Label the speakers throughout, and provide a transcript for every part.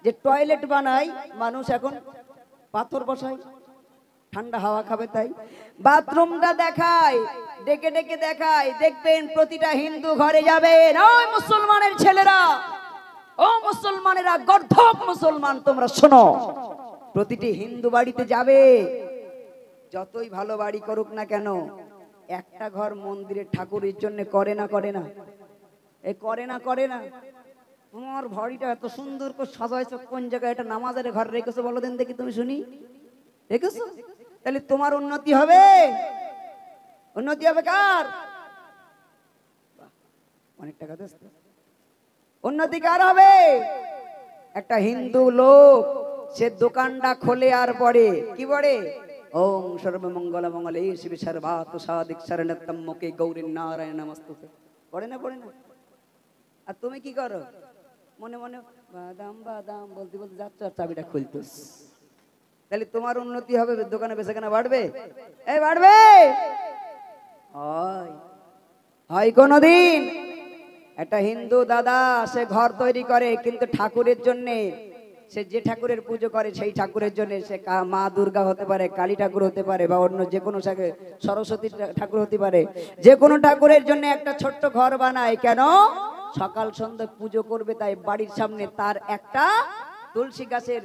Speaker 1: যে টয়লেট বানায় মানুষ এখন পাথর বসায়, ঠান্ডা হাওয়া খাবে তাই। বাথরুমটা দেখায়, ডেকে ডেকে দেখায়। দেখবেন প্রতিটা হিন্দু ঘরে যাবেন, ওই মুসলমানের ছেলেরা, ও মুসলমানেরা, গর্ধব মুসলমান তোমরা শোনো, প্রতিটি হিন্দু বাড়িতে যাবে, যতই ভালো বাড়ি করুক না কেন, একটা ঘর মন্দিরের ঠাকুরের জন্য করে না, করে না, এ করে না, করে না। তোমার বাড়িটা এত সুন্দর করে সাজাইছো, কোন জায়গায় এটা নামাজের ঘর রেখেছো বলো দিন দেখি, তুমি শুনি, রেখেছো? তাহলে তোমার উন্নতি হবে? উন্নতি হবে কার? অনেক টাকা দিস, উন্নতি কার হবে? একটা হিন্দু লোক সে দোকানটা খোলে আর পড়ে কি পড়ে? ওম সর্বমঙ্গল মঙ্গলে শিবে সর্বাত সাদিক শরণতম মুকে গৌরী নারায়ণ নমস্তুতে, পড়ে না, পড়ে না? আর তুমি কি করো? মনে মনে বাদাম বাদাম বলতে বলতে যাচ্ছ আর চাবিটা খুলতেছ। তাহলে তোমার উন্নতি হবে? দোকানে বেচাকেনা বাড়বে? এই বাড়বে? হয় কোনদিন? একটা হিন্দু দাদা সে ঘর তৈরি করে, কিন্তু ঠাকুরের জন্য, সে যে ঠাকুরের পুজো করে সেই ঠাকুরের জন্য, সে মা দুর্গা হতে পারে, কালী ঠাকুর হতে পারে, বা অন্য যে কোনো সরস্বতী ঠাকুর হতে পারে, যে কোনো ঠাকুরের জন্য একটা ছোট্ট ঘর বানায়। কেন? সকাল সন্ধ্যা পুজো করবে, তাই বাড়ির সামনে তার একটা তুলসী গাছের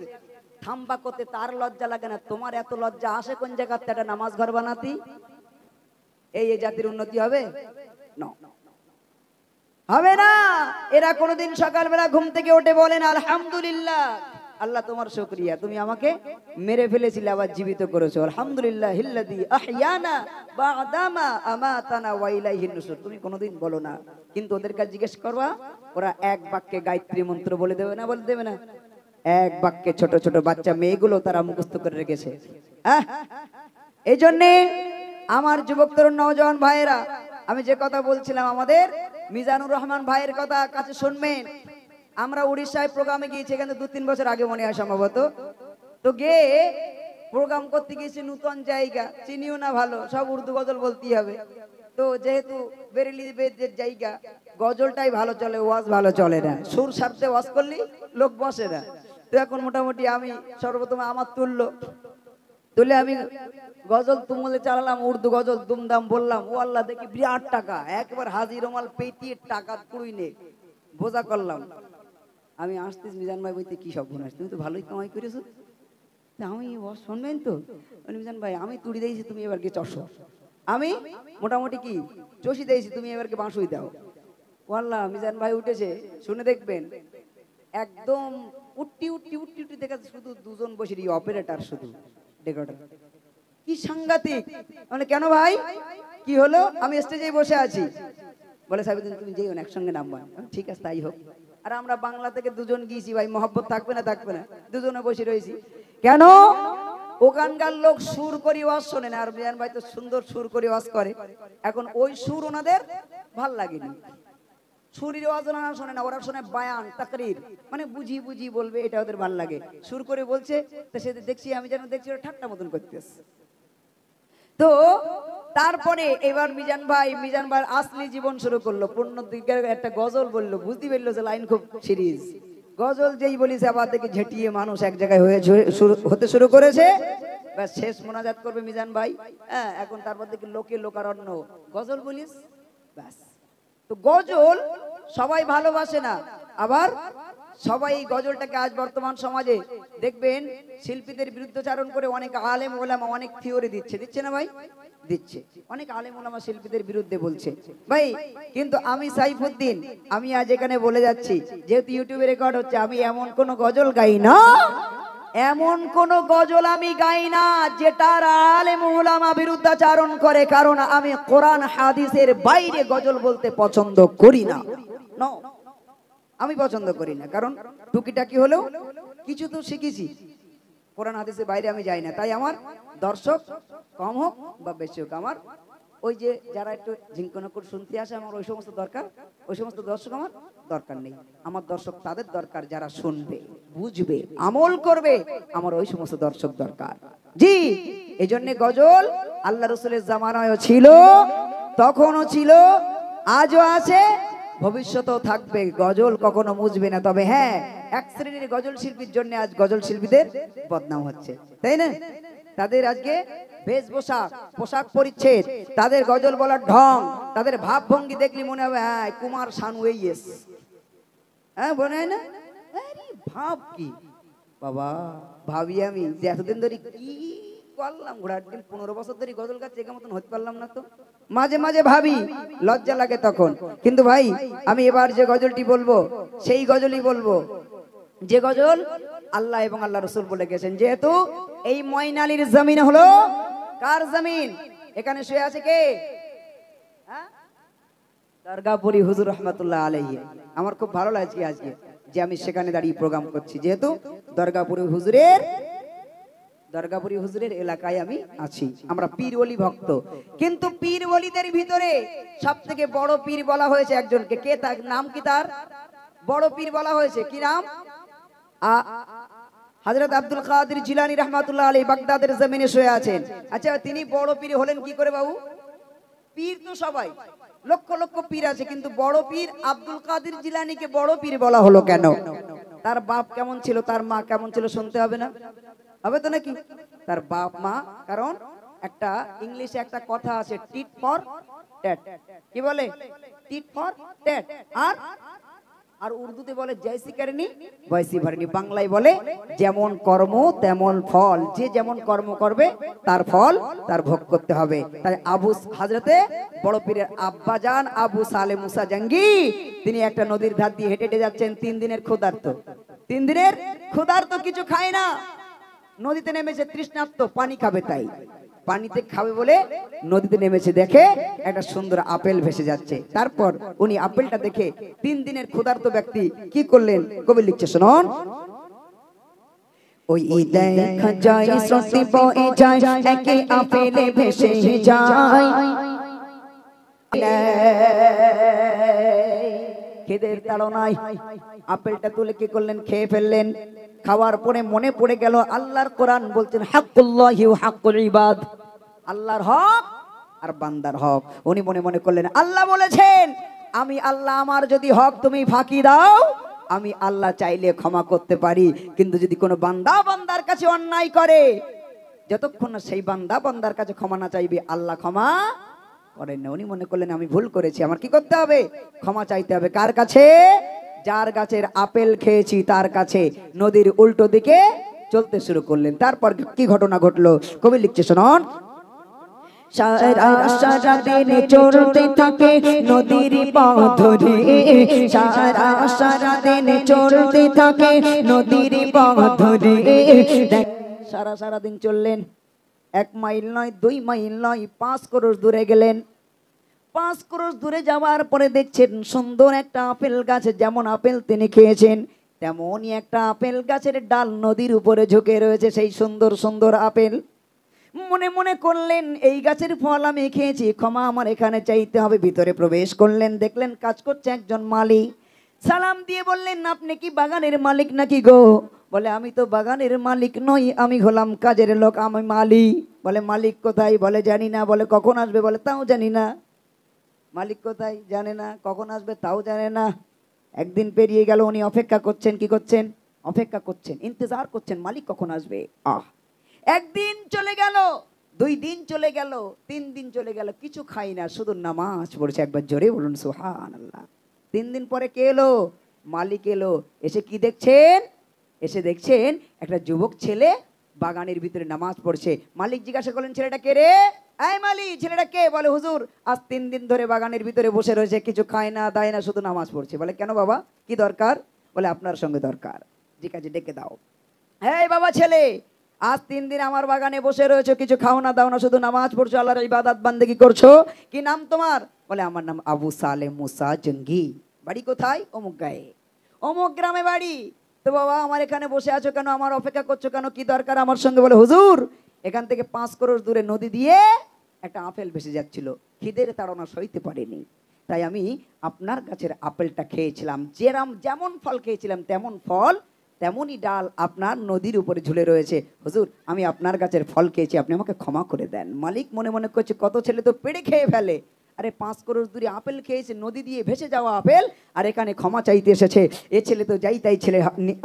Speaker 1: থাম্বা করতে তার লজ্জা লাগে না। তোমার এত লজ্জা আসে কোন জায়গাতে একটা নামাজ ঘর বানাতি? এই জাতির উন্নতি হবে না, হবে না। এরা কোনোদিন সকালবেলা ঘুম থেকে উঠে বলেন আলহামদুলিল্লাহ, আল্লাহ তোমার শুকরিয়া, তুমি আমাকে মেরে ফেলেছিলে আবার জীবিত করেছো, আলহামদুলিল্লাহ হিল্লাযী আহইয়ানা বা'দামা আমাতানা ওয়া ইলাইহিন নুশুর। তুমি কোনোদিন বলো না, কিন্তু ওদের কাছে জিজ্ঞেস করবা, ওরা এক বাক্যে গায়ত্রী মন্ত্র বলে দেবে না? বলে দেবে না? এক বাক্যে ছোট ছোট বাচ্চা মেয়েগুলো তারা মুখস্থ করে রেখেছে। এই জন্যে আমার যুবক তরুণ নওজওয়ান ভাইয়েরা, আমি যে কথা বলছিলাম, আমাদের মিজানুর রহমান ভাইয়ের কথা কাছে শুনবেন। আমরা উড়িষ্যায় প্রোগ্রামে গিয়েছি, এখানে 2-3 বছর আগে মনে হয় সম্ভবত। তো গিয়ে প্রোগ্রাম করতে গিয়েছি, নতুন জায়গা, চিনিও না ভালো, সব উর্দু গজল বলতেই হবে। তো যেহেতু বেরেলি বেদের জায়গা, গজলটাই ভালো চলে, ওয়াজ ভালো চলে না, সুর সারতে ওয়াজ করলি লোক বসে না। তো এখন মোটামুটি আমি সর্বপ্রথম আমার তুলে আমি গজল তুমলে চালালাম, উর্দু গজল দুমদাম বললাম। ও আল্লাহ, দেখি বিরাট টাকা, একবার হাজি রোমাল পেটিয়ে টাকা কুড়ি নে বোঝা করলাম। আমি আসতেছি, মিজান ভাই বলতে কি সব গুণ আসছে, তুমি তো ভালোই কামাই করেছো। আমি শুনবেন তো, মিজান ভাই আমি তুড়ি দিয়েছি, তুমি এবার গিয়ে চষো, আমি মোটামুটি কি চষি দিয়েছি, তুমি এবারকে বাঁশুই দাও। ও আল্লাহ, মিজান ভাই উঠেছে, শুনে দেখবেন একদম উঠটি উঠটি উঠটি উঠটি দেখা শুধু দুজন বসে, অপারেটর শুধু ডেকোরেটর, কি সাংঘাতিক। মানে কেন ভাই, কি হলো? আমি স্টেজে বসে আছি, বলে সাহেবুদ্দিন তুমি যেও না, একসঙ্গে নামবা। ঠিক আছে তাই হোক। আর আমরা বাংলা থেকে দুজন গিয়েছি, ভাই মহব্বত থাকবে না? থাকবে না। দুজনে বসে রয়েছি। কেন? ওখানকার লোক সুর করে ওয়াজ শোনে না, আর মিজান ভাই তো সুন্দর সুর করে ওয়াজ করে। এখন ওই সুর ওনাদের ভাল লাগেনি, সুরের ওয়াজ ওনারা শোনে না, ওরা শোনে বায়ান তাকরীর, মানে বুঝি বুঝি বলবে, এটা ওদের ভাল লাগে। সুর করে বলছে, তো সে দেখছি, আমি যেন দেখছি ওরা ঠাট্টা মতন করতেছে। তো তারপরে এবার মিজান ভাই আসলি জীবন শুরু করলো, পূর্ণ দিকের একটা গজল বললো, বুঝতে পারলো যে লাইন খুব সিরিজ। গজল যেই বলিস আবার থেকে ঝেঁটিয়ে মানুষ এক জায়গায় হতে শুরু করেছে। শেষ মোনাজাত করবে মিজান ভাই, এখন তারপর থেকে লোকে লোকারণ্য, গজল বলিস ব্যাস। তো গজল সবাই ভালোবাসে না, আবার সবাই এই গজলটাকে আজ বর্তমান সমাজে দেখবেন শিল্পীদের বিরুদ্ধাচারণ করে অনেক আলেম ওলামা অনেক থিওরি দিচ্ছে না ভাই? দিচ্ছে। অনেক আলেম ওলামা শিল্পীদের বিরুদ্ধে বলছে ভাই। কিন্তু আমি সাইফুদ্দিন, আমি আজ এখানে বলে যাচ্ছি, যেহেতু ইউটিউবে রেকর্ড হচ্ছে, আমি এমন কোন গজল গাই না, এমন কোন গজল আমি গাই না যেটার আলেম ওলামা বিরুদ্ধাচারণ করে, কারণ আমি কোরআন হাদিসের বাইরে গজল বলতে পছন্দ করি না। আমি পছন্দ করি না, কারণ টুকিটাকি হলেও কিছু তো শিখেছি, কোরআন হাদিসের বাইরে আমি যাই না। তাই আমার দর্শক কম হোক বা বেশি হোক, আমার ওই যে যারা একটু ঝিঙ্কনকুর শুনতে আসে, আমার ওই সমস্ত দরকার, ওই সমস্ত দর্শক আমার দরকার নেই। আমার দর্শক তাদের দরকার যারা শুনবে, বুঝবে, আমল করবে, আমার ওই সমস্ত দর্শক দরকার। জি, এই জন্য গজল আল্লাহ রাসূলের জামানায়ও ছিল, তখনও ছিল, আজও আছে, ভবিষ্যতেও থাকবে। গজল কখনো মুছবে না। তবে হ্যাঁ, এক শ্রেণীর গজল শিল্পীর জন্য আজ গজল শিল্পীদের বদনাম হচ্ছে, তাই না? তাদের আজকে বেশভূষা, পোশাক পরিচ্ছদ, তাদের গজল বলার ঢং, তাদের ভাবভঙ্গি দেখলি মনে হবে হ্যাঁ কুমার শানু এই এস, হ্যাঁ মনে হয় না? আরে ভাব কি বাবা, ভাবি আমি যে এতদিন ধরে কি করলাম, ঘোড়ার দিন 15 বছর ধরে গজল গাছ একে মতন হতে পারলাম না। তো মাঝে মাঝে ভাবি, লজ্জা লাগে তখন। কিন্তু ভাই আমি এবার যে গজলটি বলবো সেই গজলই বলবো যে গজল আল্লাহ এবং আল্লাহ রসুল বলে গেছেন। যেহেতু এই ময়নালীর জমিন হলো কার জমিন? এখানে শুয়ে আছে কে? দরগাপুরি হুজুর রহমতুল্লাহ আলাইহি। আমার খুব ভালো লাগছে আজকে যে আমি সেখানে দাঁড়িয়ে প্রোগ্রাম করছি, যেহেতু দরগাপুরি হুজুরের এলাকায় আমি আছি। আমরা পীর ওলি ভক্ত, কিন্তু পীর ওলিদের ভিতরে সব থেকে বড় পীর বলা হয়েছে একজনকে। কে তার নাম? কি তার বড় পীর বলা হয়েছে? কি নাম? হযরত আব্দুল কাদের জিলানী রাহমাতুল্লাহ আলাইহি বাগদাদের জমিনে শুয়ে আছেন। আচ্ছা তিনি বড় পীর হলেন কি করে বাবু? পীর তো সবাই, লক্ষ লক্ষ পীর আছে, কিন্তু বড় পীর আব্দুল কাদের জিলানীকে বড় পীর বলা হলো কেন? তার বাপ কেমন ছিল, তার মা কেমন ছিল শুনতে হবে না? হবে তো নাকি? তার বাপ মা, কারণ একটা ইংলিশে একটা কথা আছে টিট ফর ট্যাট। কি বলে? Tit for tat. আর উর্দুতে বলে জয়সি করনি বয়সি ভরনি। বাংলায় বলে যেমন কর্ম তেমন ফল, যে যেমন কর্ম করবে তার ফল তার ভোগ করতে হবে। তাই হযরতে বড় পীরের আব্বাজান আবু সালে মুসা জঙ্গি তিনি একটা নদীর ধার দিয়ে হেঁটে হেঁটে যাচ্ছেন। 3 দিনের ক্ষুধার্ত, কিছু খায় না, নদীতে নেমেছে তৃষ্ণার্ত, পানি খাবে, তাই পানিতে খাবে বলে নদীতে নেমেছে। দেখে একটা সুন্দর আপেল ভেসে যাচ্ছে। তারপর উনি আপেলটা দেখে 3 দিনের ক্ষুধার্ত ব্যক্তি কি করলেন? কবি লিখছে শুনুন। ওই দেখা যায় স্রোতে বয়ে যায়, একে আপেলে ভেসে যায়, খিদের তাড়নায় আপেলটা তুলে কি করলেন? খেয়ে ফেললেন। খাওয়ার পরে মনে পড়ে গেল আল্লাহর কোরআন বলছেন হাক্কুল্লাহি ওয়া হাক্কুল ইবাদ, আল্লাহর হক আর বান্দার হক। উনি মনে মনে করলেন আল্লাহ বলেছেন আমি আল্লাহ, আমার যদি হক তুমি ফাঁকি দাও আমি আল্লাহ চাইলে ক্ষমা করতে পারি, কিন্তু যদি কোনো বান্দা বান্দার কাছে অন্যায় করে, যতক্ষণ না সেই বান্দা বান্দার কাছে ক্ষমা না চাইবে আল্লাহ ক্ষমা করেন না। উনি মনে করলেন আমি ভুল করেছি, আমার কি করতে হবে? ক্ষমা চাইতে হবে। কার কাছে? যার গাছের আপেল খেয়েছি তার কাছে। নদীর উল্টো দিকে চলতে শুরু করলেন। তারপর কি ঘটনা ঘটলো কবি লিখছে শুনুন। সারা দিন চলতে থাকে নদীর পথ ধরে, সারা দিন চলতে থাকে নদীর পথ ধরে। সারা দিন চললেন, 1 মাইল নয় 2 মাইল নয় 5 ক্রোশ দূরে গেলেন। 5 ক্রোশ দূরে যাওয়ার পরে দেখছেন সুন্দর একটা আপেল গাছ। যেমন আপেল তিনি খেয়েছেন তেমনই একটা আপেল গাছের ডাল নদীর উপরে ঝুঁকে রয়েছে, সেই সুন্দর সুন্দর আপেল। মনে মনে করলেন এই গাছের ফল আমি খেয়েছি, ক্ষমা আমার এখানে চাইতে হবে। ভিতরে প্রবেশ করলেন, দেখলেন কাজ করছে একজন মালি। সালাম দিয়ে বললেন আপনি কি বাগানের মালিক নাকি গো? বলে আমি তো বাগানের মালিক নই, আমি হলাম কাজের লোক, আমি মালি। বলে মালিক কোথায়? বলে জানি না। বলে কখন আসবে? বলে তাও জানি না। মালিক কোথায়? জানে না। কখন আসবে? তাও জানে না। একদিন পেরিয়ে গেল, উনি অপেক্ষা করছেন। কি করছেন? অপেক্ষা করছেন, ইন্তজার করছেন মালিক কখন আসবে। একদিন চলে গেল, 2 দিন চলে গেল, 3 দিন চলে গেল, কিছু খাই না, শুধু নামাজ পড়ছে। একবার জোরে বলুন সুবহানাল্লাহ। 3 দিন পরে কে এলো? মালিক এলো। এসে কি দেখছেন? এসে দেখছেন একটা যুবক ছেলে বাগানের ভিতরে নামাজ পড়ছে। মালিক জিজ্ঞাসা করলেন ছেলেটা কে রে? এই মালিক, ছেলেটা কে? বলে হুজুর আজ 3 দিন ধরে বাগানের ভিতরে বসে রয়েছে, কিছু খায় না দায় না, শুধু নামাজ পড়ছে। বলে কেন বাবা, কি দরকার? বলে আপনার সঙ্গে দরকার, যে কাজে ডেকে দাও। এই বাবা ছেলে, আজ 3 দিন আমার বাগানে বসে রয়েছে, কিছু খাও না দাও না, শুধু নামাজ পড়ছো, আল্লাহর ইবাদত বান্দেগি করছো। কি নাম তোমার? বলে আমার নাম আবু সালে মুসা জঙ্গি। বাড়ি কোথায়? অমুক গায়ে, অমুক গ্রামে বাড়ি। তো বাবা আমার এখানে বসে আছো কেন? আমার অপেক্ষা করছো কেন? কি দরকার আমার সঙ্গে? বলে হুজুর এখান থেকে 5 ক্রোশ দূরে নদী দিয়ে একটা আপেল ভেসে যাচ্ছিল, খিদের তাড়না সইতে পারেনি, তাই আমি আপনার গাছের আপেলটা খেয়েছিলাম। যেমন ফল খেয়েছিলাম তেমন ফল তেমনই ডাল আপনার নদীর উপরে ঝুলে রয়েছে। হুজুর আমি আপনার গাছের ফল খেয়েছি, আপনি আমাকে ক্ষমা করে দেন। মালিক মনে মনে করছে কত ছেলে তো পেড়ে খেয়ে ফেলে, আরে 5 ক্রোশ দূরে আপেল খেয়েছে, নদী দিয়ে ভেসে যাওয়া আপেল, আর এখানে ক্ষমা চাইতে এসেছে। এ ছেলে তো যাই তাই ছেলে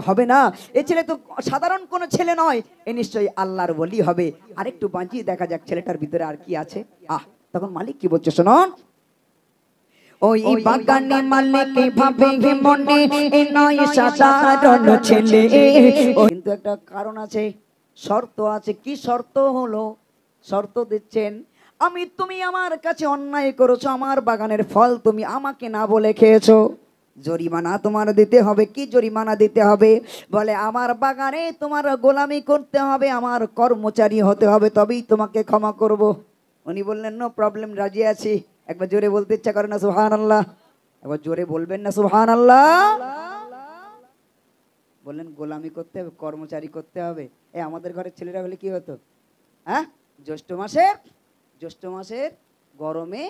Speaker 1: হবে না, এ ছেলে তো সাধারণ কোনো ছেলে নয়, এ নিশ্চয়ই আল্লাহর ওলি হবে। আরেকটু বাঁচিয়ে দেখা যাক ছেলেটার ভিতরে আর কি আছে। তখন মালিক কি বলছে শুনুন, ওই বাগানে মালিক ভাবে মনে এ নয় সাধারণ ছেলে। কিন্তু একটা কারণ আছে, শর্ত আছে। কি শর্ত হলো? শর্ত দিচ্ছেন, তুমি আমার কাছে অন্যায় করেছো, আমার বাগানের ফল তুমি আমাকে না বলে খেয়েছো, জরিমানা তোমার দিতে হবে। কি জরিমানা দিতে হবে? বলে আমার বাগানে তোমার গোলামি করতে হবে, আমার কর্মচারী হতে হবে, তবেই তোমাকে ক্ষমা করব। উনি বললেন নো প্রবলেম, রাজি আছি। একবার জোরে বলতে ইচ্ছা করে না সুবহানাল্লাহ? একবার জোরে বলবেন না সুবহানাল্লাহ? বললেন গোলামি করতে হবে, কর্মচারী করতে হবে। আমাদের ঘরের ছেলেরা হলে কি হতো? জ্যৈষ্ঠ মাসের গরমে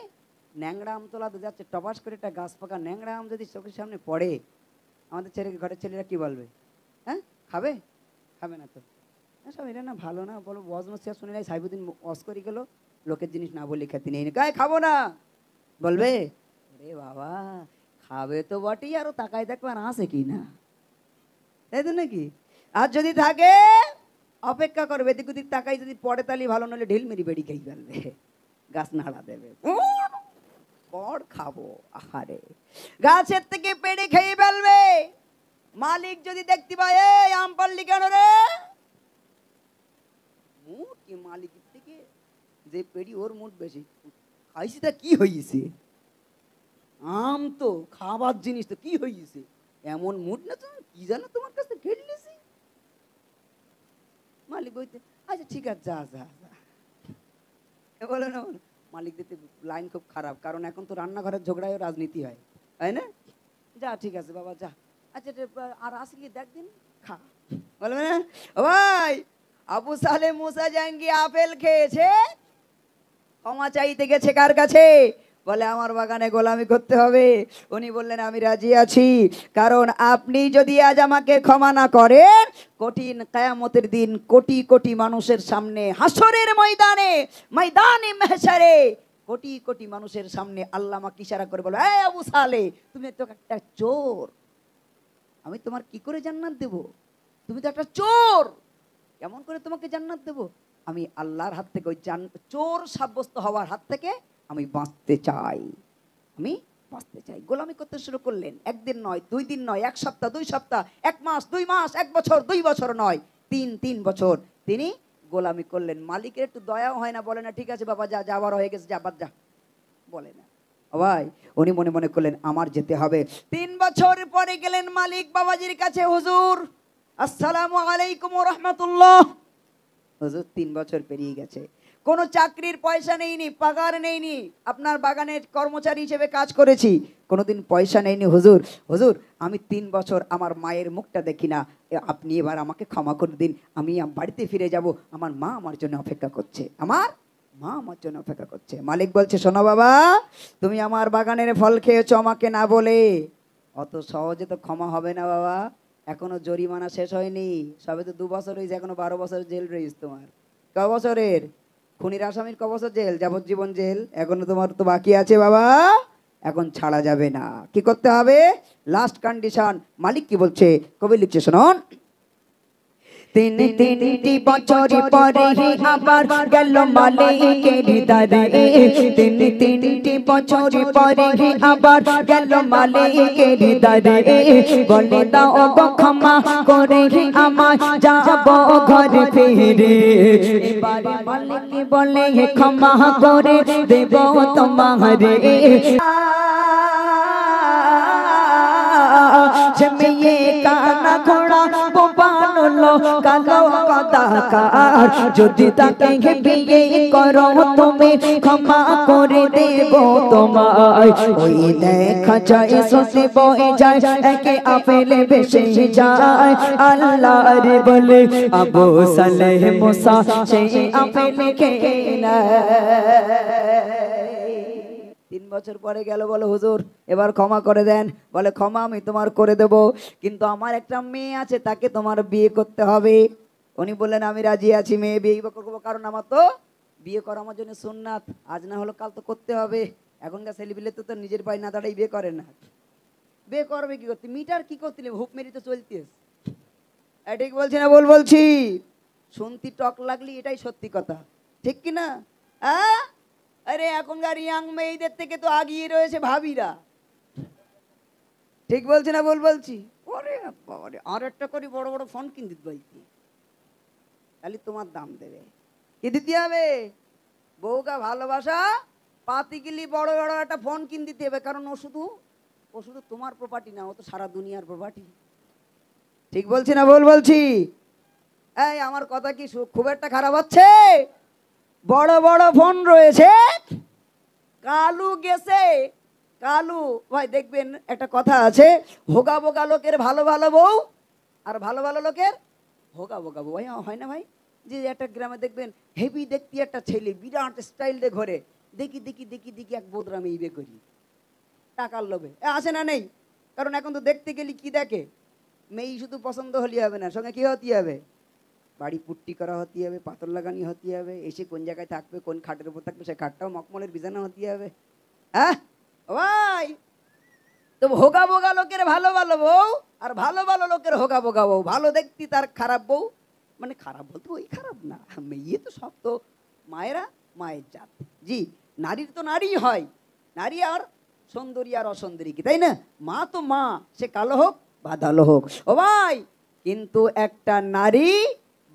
Speaker 1: ন্যাংরা আম তোলা যাচ্ছে, টপাস করে একটা গাছ পাকা ন্যাংরা আম যদি চোখের সামনে পড়ে, আমাদের ঘরের ছেলেরা কি বলবে? খাবে? খাবে না তো। সব এটা না ভালো না, বলো বজনসিয়া শুনে নাই সাইবুদ্দিন অস্করি গেল, লোকের জিনিস না বললে খেতে নেই, গায়ে খাবো না বলবে। রে বাবা, খাবে তো বটেই, আরো তাকায় দেখবে আর আসে কি না, তাই তো নাকি? আর যদি থাকে অপেক্ষা করবে, এদিক ওদিক তাকাই, যদি পড়ে তালি ভালো, নাহলে ঢিল মেরি বেড়ি খেয়ে ফেলবে, গাছ নাড়া দেবে, পড় খাবো। আহারে, গাছের থেকে পেড়ে খেয়ে ফেলবে। মালিক যদি দেখতে পায় এই আম পারলি কেন রে, মুট কি মালিকের থেকে যে পেড়ি ওর মুট বেশি, খাইছি তা কি হয়েছে? আম তো খাবার জিনিস, তো কি হয়েছে? এমন মুট না তো কি জানো তোমার কাছে ঘেরলেছি। মালিক বলতে আচ্ছা ঠিক আছে, যা যা যা বলে না। মালিক দিতে লাইন খুব খারাপ, কারণ এখন তো রান্নাঘরের ঝগড়ায় রাজনীতি হয়, তাই না? যা ঠিক আছে বাবা যা। আচ্ছা আর আসলি দেখ দিন খা, বলবে না? ভাই, আবু সালে মুসা জাঙ্গি আপেল খেয়েছে, ক্ষমা চাইতে গেছে কার কাছে? বলে আমার বাগানে গোলামি করতে হবে। উনি বললেন আমি রাজি আছি, কারণ আপনি যদি আজ আমাকে ক্ষমা না করেন, কঠিন কিয়ামতের দিন কোটি কোটি মানুষের সামনে, হাসরের ময়দানে, ময়দানে মাহশারে কোটি কোটি মানুষের সামনে আল্লাহ আমাকে ইশারা করে বলে, এই আবু সালে, তুমি তো একটা চোর, আমি তোমার কি করে জান্নাত দেব? তুমি তো একটা চোর, কেমন করে তোমাকে জান্নাত দেব? আমি আল্লাহর হাত থেকে, ওই চোর সাব্যস্ত হওয়ার হাত থেকে আমি বাঁচতে চাই, আমি বাঁচতে চাই। গোলামি করতে শুরু করলেন, একদিন নয়, 2 দিন নয়, 1 সপ্তাহ, 2 সপ্তাহ, 1 মাস, 2 মাস, 1 বছর, 2 বছর নয়, 3 বছর তিনি গোলামি করলেন। মালিকের একটু দয়াও হয় না, বলে না ঠিক আছে বাবা যা, যাওয়ার হয়ে গেছে, যা বাদ যা, বলে না। ভাই, উনি মনে মনে করলেন আমার যেতে হবে। 3 বছর পরে গেলেন মালিক বাবাজির কাছে, হুজুর আসসালামু আলাইকুম ওয়া রাহমাতুল্লাহ। হুজুর 3 বছর পেরিয়ে গেছে, কোনো চাকরির পয়সা নেইনি, পাগার নেইনি, আপনার বাগানের কর্মচারী হিসেবে কাজ করেছি, কোনোদিন পয়সা নেইনি হুজুর। হুজুর আমি 3 বছর আমার মায়ের মুখটা দেখি না, আপনি এবার আমাকে ক্ষমা করে দিন, আমি বাড়িতে ফিরে যাব, আমার মা আমার জন্য অপেক্ষা করছে, আমার মা আমার জন্য অপেক্ষা করছে। মালিক বলছে শোনো বাবা, তুমি আমার বাগানের ফল খেয়েছো আমাকে না বলে, অত সহজে তো ক্ষমা হবে না বাবা, এখনো জরিমানা শেষ হয়নি, সবে তো 2 বছর হয়েছে, এখনো 12 বছর জেল রয়েছে তোমার। ক বছরের? খুনির আসামির ক বছর জেল? যাবজ্জীবন জেল, এখনো তোমার তো বাকি আছে বাবা, এখন ছাড়া যাবে না। কি করতে হবে? Last condition. মালিক কি বলছে, কবি লিখছে শুনুন, 3 বছর পরে আবার গেল মালিকের দ্বারে, 3 বছর পরে আবার গেল মালিকের দ্বারে, বলে দাও গো ক্ষমা করে আমার যাব ঘরে ফিরে। এবার মালিক বলে ক্ষমা করে দেব তোমারে। মেয়ে কানা ঘোড়া বোবানো কালো কদাকার, যদি তাকে বিয়ে করো তুমি ক্ষমা করে দেব তোমায়। ওই দেখা যায় সসে বয়ে যায়, একে আপেলে বেশে যায়, আল্লাহ রে বলে আবু সালেহ মুসা সেই আপেলে খেয়ে নেয়। 3 বছর পরে গেল, বলে হুজুর এবার ক্ষমা করে দেন। বলে ক্ষমা আমি তোমার করে দেব, কিন্তু আমার একটা মেয়ে আছে, তাকে তোমার বিয়ে করতে হবে। উনি বললেন আমি রাজি আছি, মেয়ে বিয়ে করবো, কারণ আমার তো বিয়ে করা আমার জন্য সুন্নাত, আজ না হলো কাল তো করতে হবে। এখনকার ছেলেপিলে তো নিজের পায়ে না দাঁড়াই বিয়ে করে না। বিয়ে করবে কি করতে, মিটার কি করতে হুপ মেরি তো চলতিস। ঠিক বলছি না ভুল বলছি? শুনতি টক লাগলি এটাই সত্যি কথা, ঠিক কি না? আরে এখনকার ইয়াং মেয়েদের থেকে তো আগিয়ে রয়েছে ভাবিরা। ঠিক বলছি না ভুল বলছি? ওরে বাবারে, আর একটা করে বড় বড় ফোন কিনে দিতে বলছি, তাহলে তোমার দাম দেবে। কি দিতে হবে? বউকা ভালোবাসা পাতি গেলি বড় বড় একটা ফোন কিনে দিতে হবে, কারণ ও শুধু তোমার প্রপার্টি না, ও তো সারা দুনিয়ার প্রপার্টি। ঠিক বলছি না ভুল বলছি? এই আমার কথা কি খুব একটা খারাপ হচ্ছে? বড় বড় ফোন রয়েছে, কালু গেছে। কালু ভাই দেখবেন একটা কথা আছে, হোগা বোগা লোকের ভালো ভালো বউ, আর ভালো ভালো লোকের হোগা বোগা বউ। ভাই হয় না ভাই? যে একটা গ্রামে দেখবেন হেভি দেখতে একটা ছেলে বিরাট স্টাইল দিয়ে ঘরে, দেখি দেখি দেখি দেখি এক বোদরামে ইবে করি টাকার লোভে। আসে না নেই? কারণ এখন তো দেখতে গেলি কি দেখে, মেয়ে শুধু পছন্দ হলে হবে না, সঙ্গে কি হতে হবে? বাড়ি পুট্টি করা হতে হবে, পাথর লাগানি হতে হবে, এসে কোন জায়গায় থাকবে, কোন খাটের উপর থাকবে, সে খাটটাও মকমলের বিছানা হতে হবে। হ্যাঁ ভাই, তো হোগা বোগা লোকের ভালো ভালো বউ, আর ভালো ভালো লোকের হোগা বোগা বউ। ভালো দেখতি তার খারাপ বউ, মানে খারাপ বলতে ওই খারাপ না, মেয়ে তো সব তো মায়েরা মায়ের জাত। জি, নারীর তো নারী হয়, নারী আর সুন্দরী আর অসুন্দরী কি, তাই না? মা তো মা, সে কালো হোক বা ধালো হোক। ও ভাই, কিন্তু একটা নারী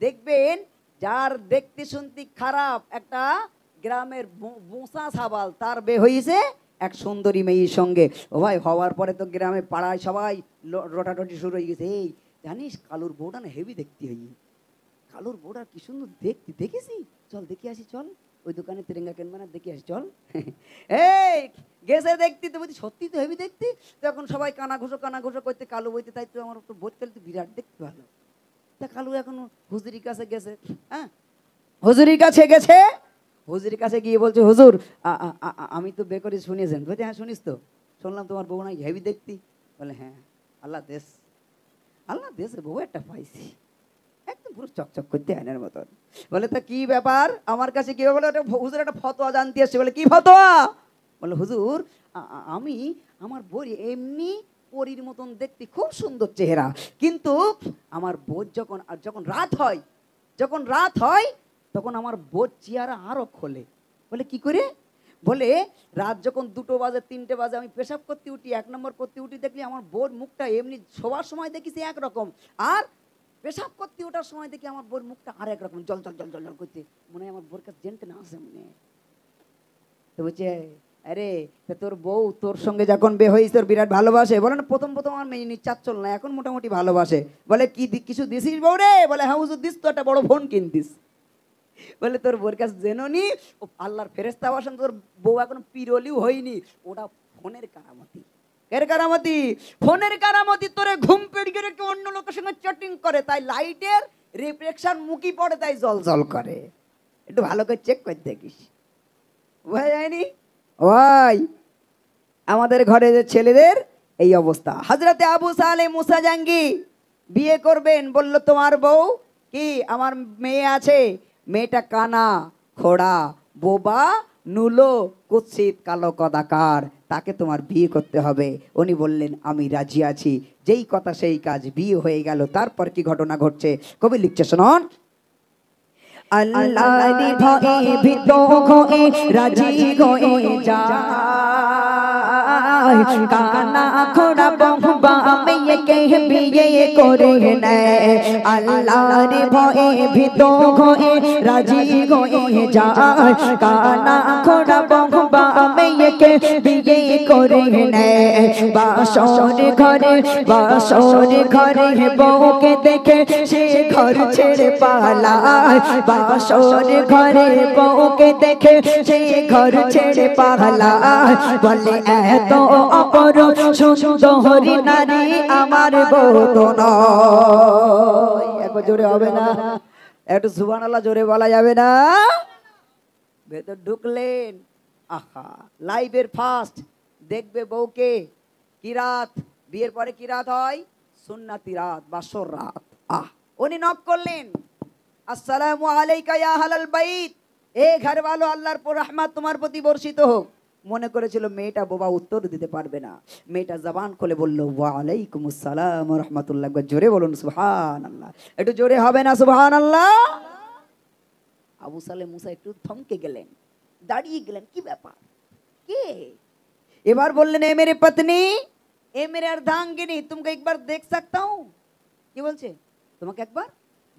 Speaker 1: দেখবেন যার দেখতে শুনতে খারাপ, একটা গ্রামের বোসা সাবাল, তার বে হয়েছে এক সুন্দরী মেয়ের সঙ্গে। ও ভাই, হওয়ার পরে তো গ্রামে পাড়ায় সবাই রটারটি শুরু হয়ে গেছে, এই জানিস কালুর বউটা না হেভি দেখতে হই, কালুর বউটা কি সুন্দর দেখতে, দেখেছি, চল দেখে আসি, চল ওই দোকানে তেরেঙ্গা কেনবে না, দেখে আসি চল। এই গেছে দেখতে, তো বলছি সত্যি তো হেভি দেখতে। তো এখন সবাই কানা ঘুষো করতে, কালু বইতে, তাই তো আমার একটু বইতে তো বিরাট দেখতে ভালো। তা কালু এখন হুজুরির কাছে গেছে। হ্যাঁ, হুজুরির কাছে গেছে, হুজুরির কাছে গিয়ে বলছে, হুজুর আমি তো বেকরি শুনেছেন। বলছে হ্যাঁ শুনিস তো, শুনলাম তোমার বউ নাই হেভি দেখতি। বলে হ্যাঁ, আল্লাহ দেশে বউ একটা পাইছি, একদম পুরো চকচক করতে আয়নার মতন। বলে তা কি ব্যাপার আমার কাছে কি? বলে হুজুর একটা ফতোয়া জানতে আসছে। বলে কি ফতোয়া? বলে হুজুর আমি আমার বউ এমনি পরীর মতন দেখতে, খুব সুন্দর চেহারা, কিন্তু আমার বউ যখন রাত হয় তখন আমার বউ চেহারা আরো খোলে। বলে কি করে? বলে রাত যখন 2টো বাজে 3টে বাজে আমি পেশাব করতে উঠি, 1 নম্বর করতে উঠি, দেখলি আমার বউর মুখটা এমনি শোবার সময় দেখিস একরকম, আর পেশাব করতে ওঠার সময় দেখি আমার বউর মুখটা আর একরকম জল জল জল জল জল করতে, মনে হয় আমার বউর কাছে জেনতে না আসে মনে। তো বলছে আরে তোর বউ তোর সঙ্গে যখন বে হয়েছে তোর বিরাট ভালোবাসে? বলে না, প্রথম আমার মেয়ে নিচ্ছার চল না, এখন মোটামুটি ভালোবাসে। বলে কি কিছু দিছিস বউ রে? বলে হ্যাঁ হুজুর দিস তো, একটা বড় ফোন কিনতিস। বলে তোর বউর কাছে জেননি, ও আল্লাহর ফেরেশতা বসেন, তোর বউ এখন পিরলিও হয়নি, ওটা ফোনের কারামতি। এর কারামতি, ফোনের কারামতি। তোরে ঘুম পেড়িয়ে রেখে অন্য লোকের সঙ্গে চ্যাটিং করে, তাই লাইটের রিফ্লেকশন মুখি পড়ে, তাই জল জল করে। একটু ভালো করে চেক করে দেখিস, বোঝা যায়নি? ওই আমাদের ঘরে যে ছেলেদের এই অবস্থা। হযরতে আবু সালেহ মুসা জাঙ্গি বিয়ে করবেন, বলল তোমার বউ কি? আমার মেয়ে আছে, মেয়েটা কানা খোড়া বোবা নুলো কুৎসিত কালো কদাকার, তাকে তোমার বিয়ে করতে হবে। উনি বললেন আমি রাজি আছি। যেই কথা সেই কাজ, বিয়ে হয়ে গেল। তারপর কি ঘটনা ঘটছে কবি লিখছে শুনুন। আল্লাহর ভয়ে ভীত হয়ে রাজি হয়ে যায়, কানা খোড়া বোবা মেয়েকে বিয়ে করে নেয়। আল্লাহর ভয়ে ভীত হয়ে রাজি হয়ে যায়, কানা খোড়া বোবা মেয়েকে বিয়ে করে নেয়। বাসর ঘরে বউকে দেখে সে ঘর ছেড়ে পালায়, বাসর ঘরে বউকে দেখে সে ঘর ছেড়ে পালায়। বলে এত অপরূপ সুন্দরী নারী আমার বউ তো নয়। একবার জোরে হবে না? একটু সুবহানাল্লাহ জোরে বলা যাবে না? ভেতর ঢুকলেন, আহা লাইভের ফার্স্ট দেখবে বউকে। কি রাত? বিয়ের পরে কি রাত হয়? সুন্নাতি রাত, বাসর রাত। উনি নক করলেন, আসসালামু আলাইকা ইয়া আহলাল বাইত, এ ঘর वालों, আল্লাহর রহমত তোমার প্রতি বর্ষিত হোক। মনে করেছিল মেয়েটা বোবা, উত্তর দিতে পারবে না। মেয়েটা জবান খুলে বলল ওয়ালাইকুম আসসালাম ওয়া রাহমাতুল্লাহ। জোরে বলুন সুবহানাল্লাহ, একটু জোরে হবে না সুবহানাল্লাহ? আবু সালে মুসা একটু থমকে গেলেন, দাঁড়িয়ে গেলেন, কি ব্যাপার, কে? এবার বললেন এ মেরে পত্নী, এ মেরে अर्धांगिनी, तुमको एक बार देख सकता हूं? কি বলছে? তোমাকে একবার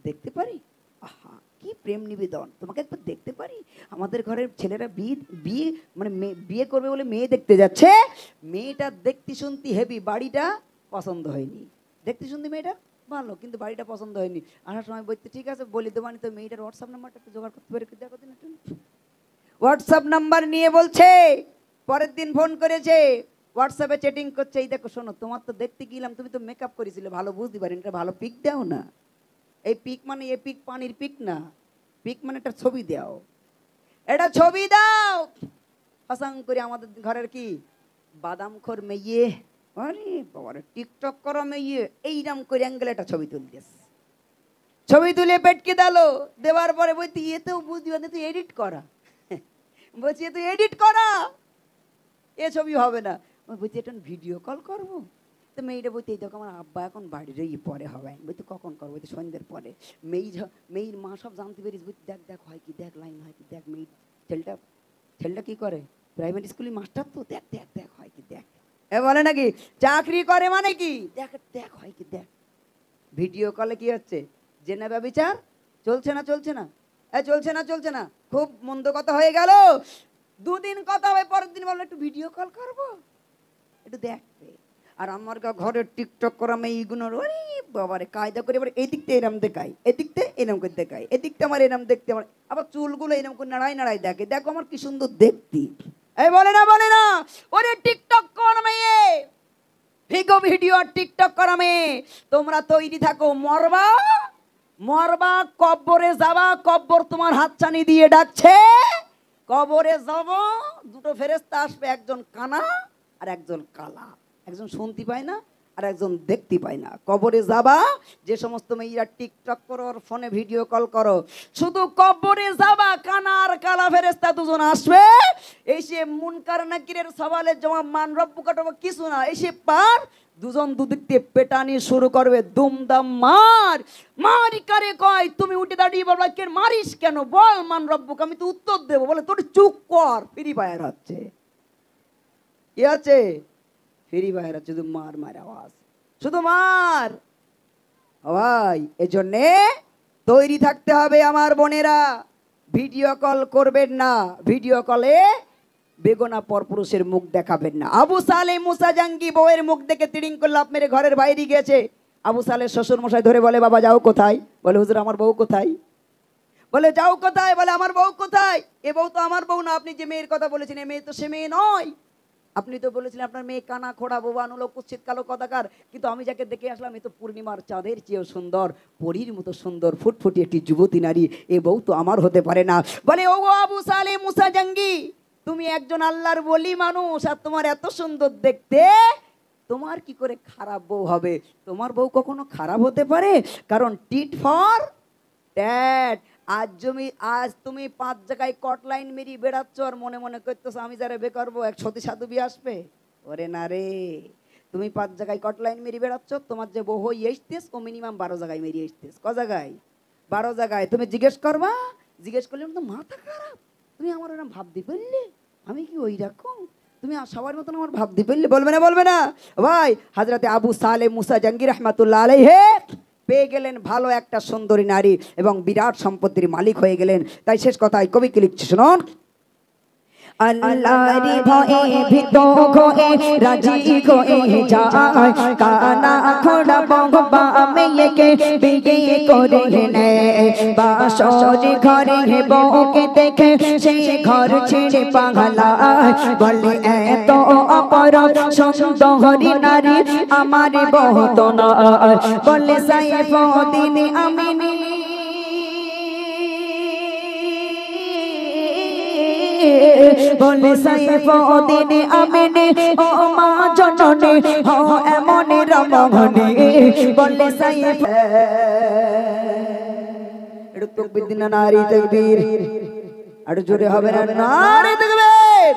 Speaker 1: দেখতে পারি? আহা, কি প্রেম নিবেদন, তোমাকে একবার দেখতে পারি? আমাদের ঘরের ছেলেরা বিয়ে মানে বিয়ে করবে বলে মেয়ে দেখতে যাচ্ছে। মেয়েটা দেখতে শুনতে হেভি, বাড়িটা পছন্দ হয়নি। দেখতে শুনতে মেয়েটা ভালো, কিন্তু বাড়িটা পছন্দ হয়নি। আসার সময় বলতে ঠিক আছে বলি দেবানি, তো মেয়েটার হোয়াটসঅ্যাপ নাম্বারটা একটু জোগাড় করতে পারি, দেখো দিন একটু। হোয়াটসঅ্যাপ নাম্বার নিয়ে বলছে, পরের দিন ফোন করেছে, হোয়াটসঅ্যাপে চ্যাটিং করছে, এই দেখো শোনো, তোমার তো দেখতে গেলাম, তুমি তো মেকআপ করেছিলে, ভালো বুঝতে পারি, এটা ভালো পিক দাও না। এই পিক মানে এ পিক পানির পিক না, পিক মানে একটা ছবি দাও, এটা ছবি দাও। হাসান করে আমাদের ঘরের কি বাদামখোর মেয়ে, আরে বাবারে টিকটক করো মেয়ে, এইরকম করে অ্যাঙ্গেলে একটা ছবি তুলতেস, ছবি তুলে পেটকে দিলো, দেওয়ার পরে বলতে এ তো বুঝতে পারছি তুই এডিট করা, বলছি তুই এডিট করা, এ ছবি হবে না। বলছি এটা ভিডিও কল করবো। তো মেয়েটা বলতে এই দেখো আমার আব্বা এখন বাড়ির পরে হবে, বলতে কখন করবো? বলতে সন্ধ্যের পরে। মেয়ের মা সব জানতে পেরেছি, বলতে দেখ দেখ হয় কি, দেখ লাইন হয় কি, দেখ মেয়ে ছেলেটা কি করে, প্রাইমারি স্কুলের মাস্টার তো, দেখ দেখ দেখ হয় কি, দেখ এ বলে নাকি চাকরি করে মানে কি, দেখ দেখ হয় কি, দেখ। ভিডিও কলে কি হচ্ছে, জেনা ব্যভিচার চলছে না, চলছে না, চলছে না, চলছে না, খুব মন্দ কথা হয়ে গেল। দুদিন কথা হবে, পরের দিন বললো একটু ভিডিও কল করবো, একটু দেখবে। আর আমার ঘরে টিকটক করা মেয়েগুলোর ওরে বাবারে কায়দা করে, এবার এদিকতে এরম দেখাই, এদিকতে এরম করে দেখাই, এদিকটা আমার এরম দেখতে, আমার আবার চুলগুলো এরম করে নাড়াই নাড়াই দেখে, দেখো আমার কি সুন্দর দেখতি। এই বলে না, বলে না, ওরে টিকটক কর মেয়ে, ভিডিও আর টিকটক করা মেয়ে, তোমরা তৈরি থাকো, মরবা মরবা, কব্বরে যাবা, কব্বর তোমার হাতছানি দিয়ে ডাকছে, কবরে যাব, দুটো ফেরেশতা আসবে, একজন কানা আর একজন কালা, একজন শুনতে পায় না আর একজন দেখতে পায় না। কবরে যাবা, যে সমস্ত মেয়েরা টিকটক করো আর ফোনে ভিডিও কল করো, শুধু কবরে যাবা, কানা আর কালা ফেরেশতা দুজন আসবে, এসে মুনকার নাকিরের সওয়ালের জবাব মান রব্বুকা টবা কিছু না, এসে পার দুজন দুদিক দিয়ে পেটানি শুরু করবে, দুমদাম মার মারি কারে কয়, তুমি উঠে দাঁড়িয়ে বলবা কে মারিস কেন, বল মান রব্বুকা, আমি তো উত্তর দেবো, বলে তোর চুপ কর, ফ্রি ফায়ার হচ্ছে, কি আছে ফ্রি ফায়ার হচ্ছে, শুধু মার মার আওয়াজ, শুধু মার। ভাই এজন্যে তৈরি থাকতে হবে আমার বোনেরা, ভিডিও কল করবেন না, ভিডিও কলে বেগোনা পরপুরুষের মুখ দেখাবেন না। আবু সালে মুসা জাঙ্গি বউয়ের মুখ দেখে তিড়িং করলে মেরে ঘরের বাইরে গেছে। আবু সালের শ্বশুর মশাই ধরে বলে বাবা যাও কোথায়? বলে হুজুর আমার বউ কোথায়? বলে যাও কোথায়? বলে আমার বউ কোথায়? এ বউ তো আমার বউ না, আপনি যে মেয়ের কথা বলেছেন এ মেয়ে তো সে মেয়ে নয়, আপনি তো বলেছিলেন আপনার মেয়ে কানা খোড়া বোবা নুলো কুচ্ছিত কালো কদাকার, কিন্তু আমি যাকে দেখে আসলাম এ তো পূর্ণিমার চাঁদের চেয়েও সুন্দর, পরীর মতো সুন্দর ফুটফুটি একটি যুবতী নারী, এ বউ তো আমার হতে পারে না। বলে ও আবু সালে মুসা জাঙ্গি, তুমি একজন আল্লাহর ওলি মানুষ আর তোমার এত সুন্দর দেখতে, তোমার কি করে খারাপ বউ হবে? তোমার বউ কখনো খারাপ হতে পারে? কারণ টিট ফর ট্যাট। আজ তুমি 5 জায়গায় কট লাইন মেরি বেড়াচ্ছ আর মনে মনে করতেছো আমি যারা বে করবো এক সতী সাধু বি আসবে। ওরে না রে, তুমি 5 জায়গায় কট লাইন মেরি বেড়াচ্ছ, তোমার যে বউ হই এসতেস ও মিনিমাম 12 জায়গায় মেরি এসতেস। ক জায়গায়? 12 জায়গায়। তুমি জিজ্ঞেস করবা, জিজ্ঞেস করলে তো মাথা খারাপ, তুমি আমার ওরকম ভাবতে পারলে আমি কি ওই রকম, তুমি সবার মতন আমার ভাবতে পারলে? বলবে না, বলবে না ভাই? হযরতে আবু সালে মুসা জাঙ্গি রাহমাতুল্লাহ আলাইহি পেয়ে গেলেন ভালো একটা সুন্দরী নারী এবং বিরাট সম্পত্তির মালিক হয়ে গেলেন। তাই শেষ কথায় কবি কি লিখছে শুনুন, আল্লাহর ভয়ে ভীত হয়ে রাজি হয়ে যায়, কানা খোড়া বহবা মেয়েকে বিয়ে করে নেয়, বাসর ঘরে বউকে দেখে সে ঘর ছেড়ে পাগলায়, বলে এত অপরাধ সুন্দরী নারী আমার বউ তো নয়, বলে সাইফুদ্দিন আমিনী বলে সাইফুদ্দিন আমিনী ও মা জননী ও এমন রমণী, বলে সাইফ একটু তাকবীর দিন, নারী তাকবীর, আর জোরে হবে না নারী তাকবীর।